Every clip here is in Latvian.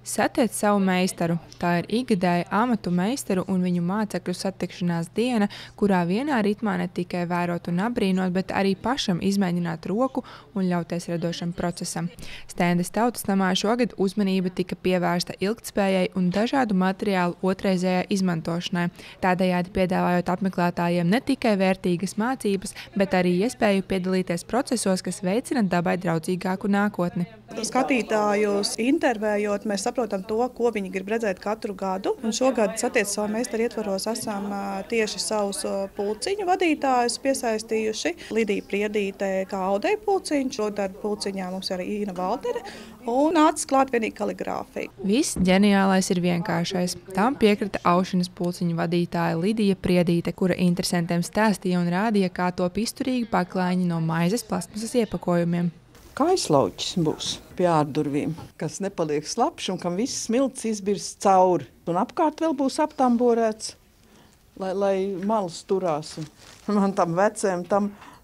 Satiec savu meistaru. Tā ir ikgadēja amatu meistaru un viņu mācekļu satikšanās diena, kurā vienā ritmā ne tikai vērot un apbrīnot, bet arī pašam izmēģināt roku un ļauties radošam procesam. Stendes Tautas namā šogad uzmanība tika pievērsta ilgtspējai un dažādu materiālu otrreizējai izmantošanai, tādējādi piedāvājot apmeklētājiem ne tikai vērtīgas mācības, bet arī iespēju piedalīties procesos, kas veicina dabai draudzīgāku nākotni. Skatītājus intervējot, mēs saprotam to, ko viņi grib redzēt katru gadu. Un šogad Satiec savu meistaru ietvaros esam tieši savus pulciņu vadītājus piesaistījuši. Lidija Priedīte kā audeja pulciņš, šodien pulciņā mums arī Īna Valdere un nācis klāt vienīgi kaligrāfija. Viss ģeniālais ir vienkāršais. Tam piekrita Aušines pulciņu vadītāja Lidija Priedīte, kura interesantiem stāstīja un rādīja, kā top izturīgi paklājiņi no maizes plastmasas iepakojumiem. Kaislauķis būs pie ārdurvīm, kas nepaliek slapš un kam viss smilts izbirs cauri. Un apkārt vēl būs aptamborēts, lai malas turās. Man tam vecēm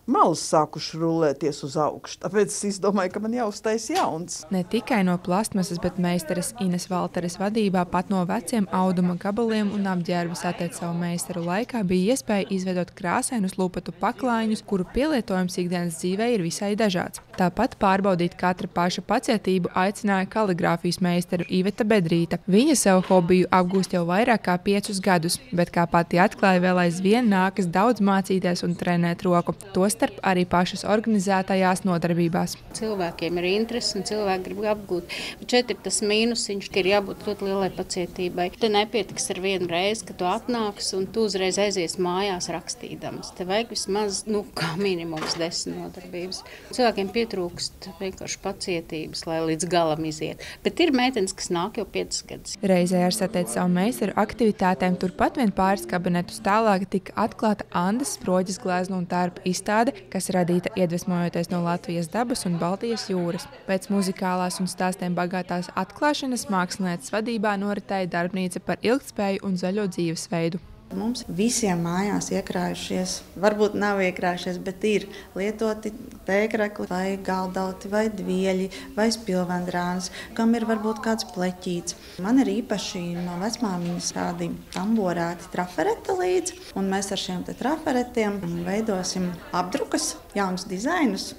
malas sākuši rullēties uz augšu, tāpēc es izdomāju, ka man jāuztais jauns. Ne tikai no plastmasas, bet meistares Ines Valteres vadībā pat no veciem auduma gabaliem un apģērbu Satiec savu meistaru laikā bija iespēja izveidot krāsainus lupatu paklājiņus, kuru pielietojums ikdienas dzīvē ir visai dažāds. Tāpat pārbaudīt katra paša pacietību aicināja kaligrāfijas meistaru Iveta Bedrīta. Viņa savu hobiju apgūst jau vairāk kā 5 gadus, bet kā pati atklāja, vēl aizvien nākas daudz mācīties un trenēt roku. Tostarp arī pašas organizētajās nodarbībās. Cilvēkiem ir interesi un cilvēki grib apgūt. Bet šeit ir tas mīnusiņš, ka ir jābūt ļoti lielai pacietībai. Te nepietiks ar vienu reizi, ka tu atnāks un tu uzreiz aizies mājās rakstīdams. Te vajag vismaz, kā minimums 10 nodarbības. Cilvēkiem pietrūkst vienkārši pacietības, lai līdz galam iziet. Bet ir meitenes, kas nāk jau 5 gadus. Reizē ar Satiec savu meistaru aktivitātēm turpat vien pāris kabinetus tālāk tika atklāta Andas Sproģes gleznu un tērpu izstāde, kas radīta iedvesmojoties no Latvijas dabas un Baltijas jūras. Pēc muzikālās un stāstiem bagātās atklāšanas mākslinieces vadībā noritēja darbnīca par ilgtspēju un zaļo dzīvesveidu. Mums visiem mājās iekrājušies, varbūt nav iekrājušies, bet ir lietoti tēkrekli vai galdauti vai dvieļi vai spilvendrāns, kam ir varbūt kāds pleķīts. Man ir īpaši no vecmāmiņas tādi tamborēti trafereti līdz, un mēs ar šiem traferetiem veidosim apdrukas, jaunus dizainus.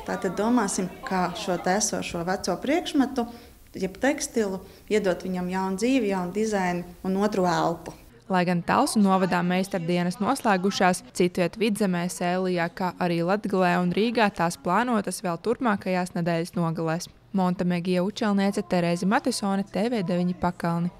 Tātad domāsim, kā šo esošo veco priekšmetu, jeb tekstilu, iedot viņam jaunu dzīvi, jaunu dizainu un otru elpu. Lai gan Talsu novadā meistardienas noslēgušās, citviet Vidzemē, Sēlijā, kā arī Latgalē un Rīgā tās plānotas vēl turpmākajās nedēļas nogalēs. Monta Megija Učelniece, Terēze Matisone, TV9 Pakalni.